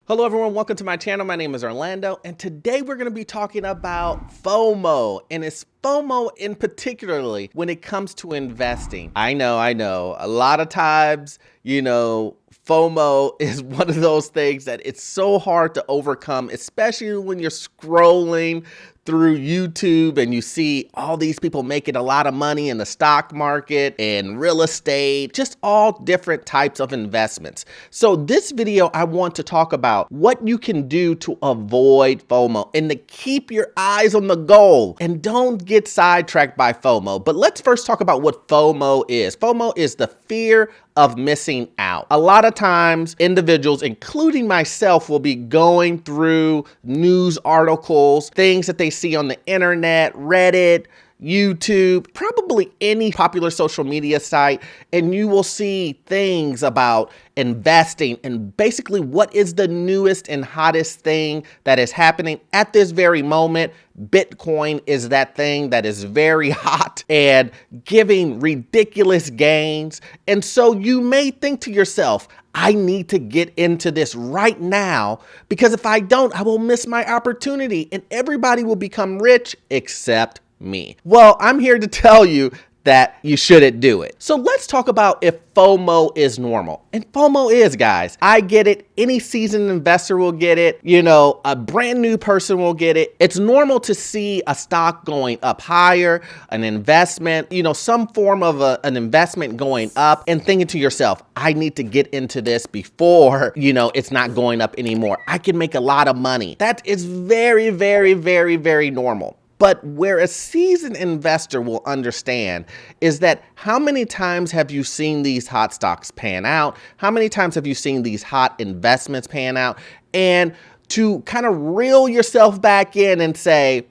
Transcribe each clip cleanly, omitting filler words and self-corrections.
Hello everyone, welcome to my channel. My name is Orlando, and today we're going to be talking about FOMO, and it's FOMO in particularly when it comes to investing. I know, a lot of times, FOMO is one of those things that it's so hard to overcome, especially when you're scrolling through YouTube and you see all these people making a lot of money in the stock market and real estate, just all different types of investments. So this video, I want to talk about what you can do to avoid FOMO and to keep your eyes on the goal and don't get sidetracked by FOMO. But let's first talk about what FOMO is. FOMO is the fear of missing out. A lot of times individuals, including myself, will be going through news articles, things that they see on the internet, Reddit, YouTube, probably any popular social media site, and you will see things about investing and basically what is the newest and hottest thing that is happening at this very moment. Bitcoin is that thing that is very hot and giving ridiculous gains. And so you may think to yourself, I need to get into this right now because if I don't, I will miss my opportunity and everybody will become rich except me. Well, I'm here to tell you that you shouldn't do it. So let's talk about if FOMO is normal. And FOMO is, guys. I get it. Any seasoned investor will get it. A brand new person will get it. It's normal to see a stock going up higher, an investment, some form of an investment going up and thinking to yourself, I need to get into this before, it's not going up anymore. I can make a lot of money. That is very, very, very, very normal. But where a seasoned investor will understand is that how many times have you seen these hot stocks pan out? How many times have you seen these hot investments pan out? And to kind of reel yourself back in and say,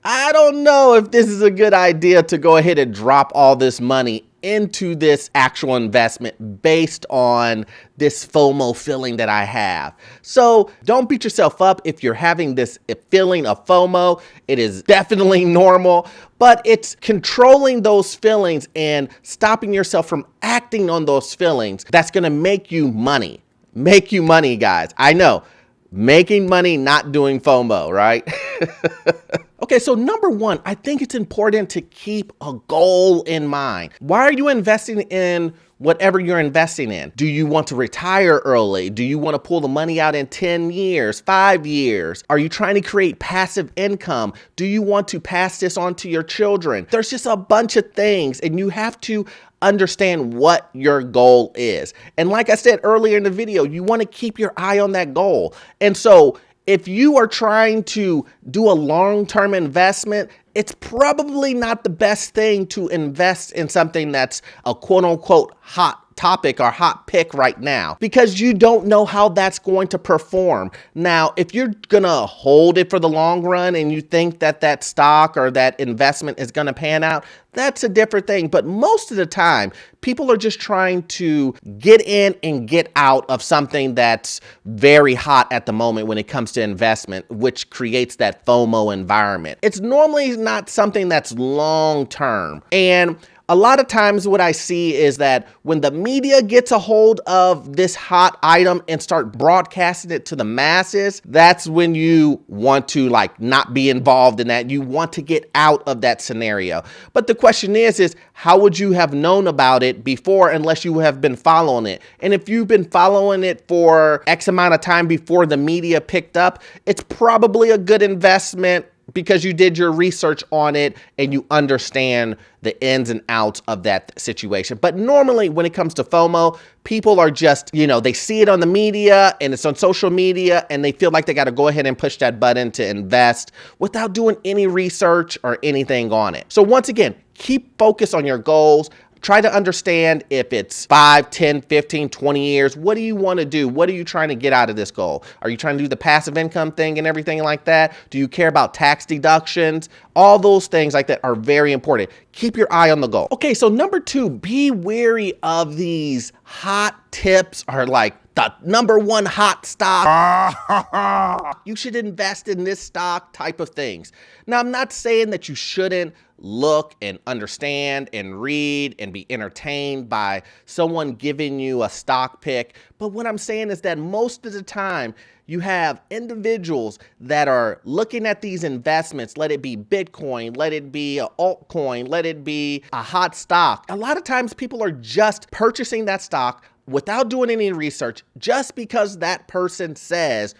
I don't know if this is a good idea to go ahead and drop all this money into this actual investment based on this FOMO feeling that I have. So don't beat yourself up if you're having this feeling of FOMO. It is definitely normal, but it's controlling those feelings and stopping yourself from acting on those feelings that's going to make you money. Make you money, guys. I know. Making money, not doing FOMO, right? Okay, so number one, I think it's important to keep a goal in mind. Why are you investing in whatever you're investing in? Do you want to retire early? Do you want to pull the money out in 10 years, 5 years? Are you trying to create passive income? Do you want to pass this on to your children? There's just a bunch of things, and you have to understand what your goal is. And like I said earlier in the video, you want to keep your eye on that goal. And so if you are trying to do a long-term investment, it's probably not the best thing to invest in something that's a quote-unquote hot topic or hot pick right now because you don't know how that's going to perform. Now, if you're gonna hold it for the long run and you think that that stock or that investment is gonna pan out, that's a different thing. But most of the time, people are just trying to get in and get out of something that's very hot at the moment when it comes to investment, which creates that FOMO environment. It's normally not something that's long term. And a lot of times what I see is that when the media gets a hold of this hot item and start broadcasting it to the masses, that's when you want to not be involved in that. You want to get out of that scenario. But the question is how would you have known about it before unless you have been following it? And if you've been following it for X amount of time before the media picked up, it's probably a good investment because you did your research on it and you understand the ins and outs of that situation. But normally when it comes to FOMO, people are just, they see it on the media and it's on social media and they feel like they got to go ahead and push that button to invest without doing any research or anything on it. So once again, keep focused on your goals. Try to understand if it's 5, 10, 15, 20 years. What do you want to do? What are you trying to get out of this goal? Are you trying to do the passive income thing and everything like that? Do you care about tax deductions? All those things like that are very important. Keep your eye on the goal. Okay, so number two, be wary of these hot tips or the #1 hot stock. You should invest in this stock type of things. Now, I'm not saying that you shouldn't look and understand and read and be entertained by someone giving you a stock pick. But what I'm saying is that most of the time, you have individuals that are looking at these investments, let it be Bitcoin, let it be an altcoin, let it be a hot stock. A lot of times people are just purchasing that stock without doing any research just because that person says,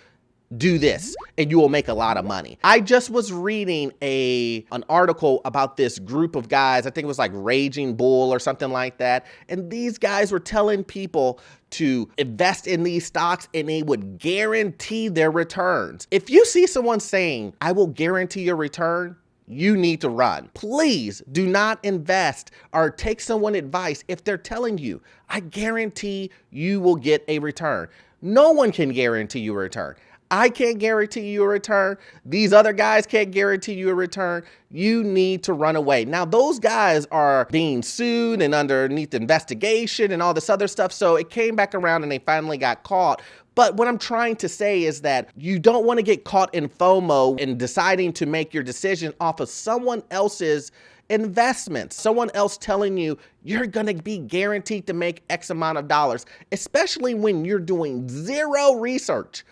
do this and you will make a lot of money. I just was reading an article about this group of guys. I think it was like Raging Bull or something like that. And these guys were telling people to invest in these stocks and they would guarantee their returns. If you see someone saying, I will guarantee your return, you need to run. Please do not invest or take someone's advice if they're telling you, I guarantee you will get a return. No one can guarantee you a return. I can't guarantee you a return. These other guys can't guarantee you a return. You need to run away. Now, those guys are being sued and underneath investigation and all this other stuff. So it came back around and they finally got caught. But what I'm trying to say is that you don't want to get caught in FOMO and deciding to make your decision off of someone else's investments, someone else telling you you're going to be guaranteed to make X amount of dollars, especially when you're doing zero research,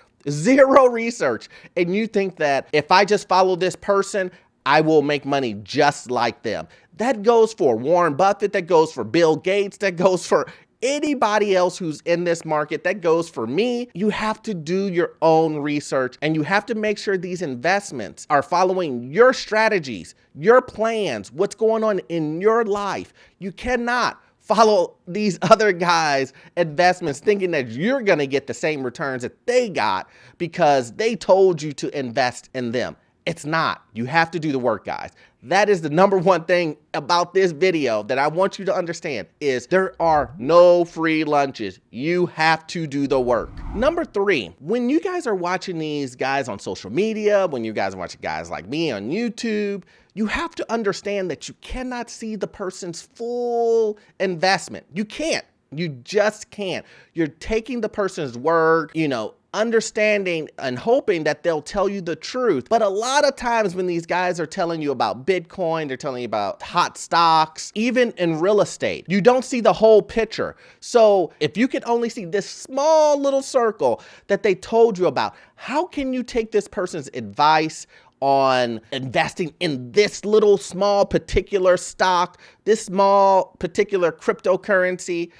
and you think that if I just follow this person, I will make money just like them. That goes for Warren Buffett, that goes for Bill Gates, that goes for anybody else who's in this market, that goes for me. You have to do your own research and you have to make sure these investments are following your strategies, your plans, what's going on in your life. You cannot follow these other guys' investments thinking that you're going to get the same returns that they got because they told you to invest in them. It's not. You have to do the work, guys. That is the #1 thing about this video that I want you to understand is there are no free lunches. You have to do the work. #3, when you guys are watching these guys on social media, when you guys are watching guys like me on YouTube, you have to understand that you cannot see the person's full investment. You can't. You just can't. You're taking the person's word, understanding and hoping that they'll tell you the truth. But a lot of times when these guys are telling you about Bitcoin, they're telling you about hot stocks, even in real estate, you don't see the whole picture. So if you can only see this small little circle that they told you about, how can you take this person's advice on investing in this little small particular stock, this small particular cryptocurrency?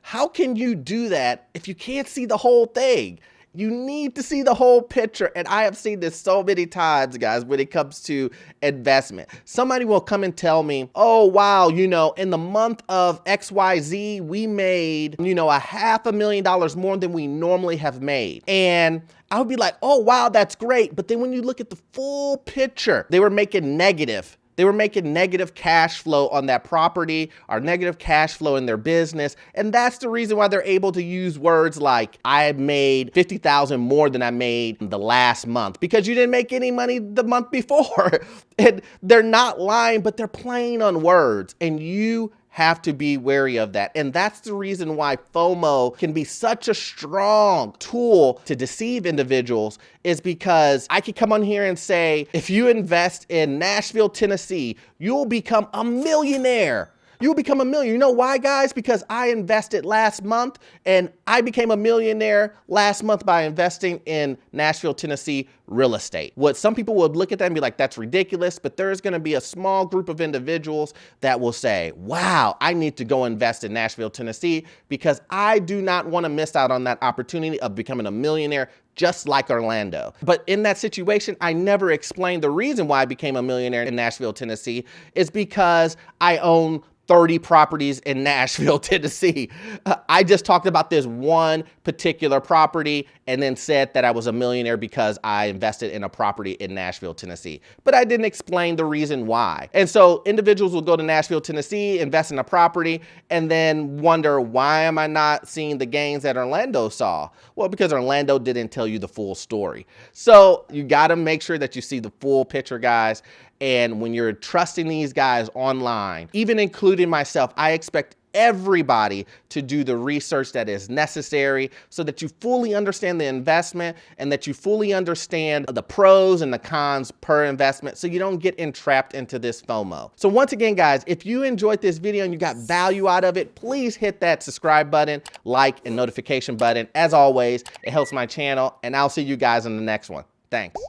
How can you do that if you can't see the whole thing? You need to see the whole picture. And I have seen this so many times, guys, when it comes to investment. Somebody will come and tell me, oh, wow, in the month of XYZ, we made, $500,000 more than we normally have made. And I would be like, oh, wow, that's great. But then when you look at the full picture, they were making negative. They were making negative cash flow on that property or negative cash flow in their business. And that's the reason why they're able to use words like, I made $50,000 more than I made the last month, because you didn't make any money the month before. And they're not lying, but they're playing on words. And you have to be wary of that. And that's the reason why FOMO can be such a strong tool to deceive individuals, is because I could come on here and say, if you invest in Nashville, Tennessee, you'll become a millionaire. You'll become a millionaire. You know why, guys? Because I invested last month and I became a millionaire last month by investing in Nashville, Tennessee real estate. What some people would look at that and be like, that's ridiculous. But there's going to be a small group of individuals that will say, wow, I need to go invest in Nashville, Tennessee, because I do not want to miss out on that opportunity of becoming a millionaire just like Orlando. But in that situation, I never explained the reason why I became a millionaire in Nashville, Tennessee is because I own 30 properties in Nashville, Tennessee. I just talked about this one particular property and then said that I was a millionaire because I invested in a property in Nashville, Tennessee. But I didn't explain the reason why. And so individuals will go to Nashville, Tennessee, invest in a property, and then wonder, why am I not seeing the gains that Orlando saw? Well, because Orlando didn't tell you the full story. So you gotta make sure that you see the full picture, guys. And when you're trusting these guys online, even including myself, I expect everybody to do the research that is necessary so that you fully understand the investment and that you fully understand the pros and the cons per investment so you don't get entrapped into this FOMO. So once again, guys, if you enjoyed this video and you got value out of it, please hit that subscribe button, like, and notification button. As always, it helps my channel, and I'll see you guys in the next one. Thanks.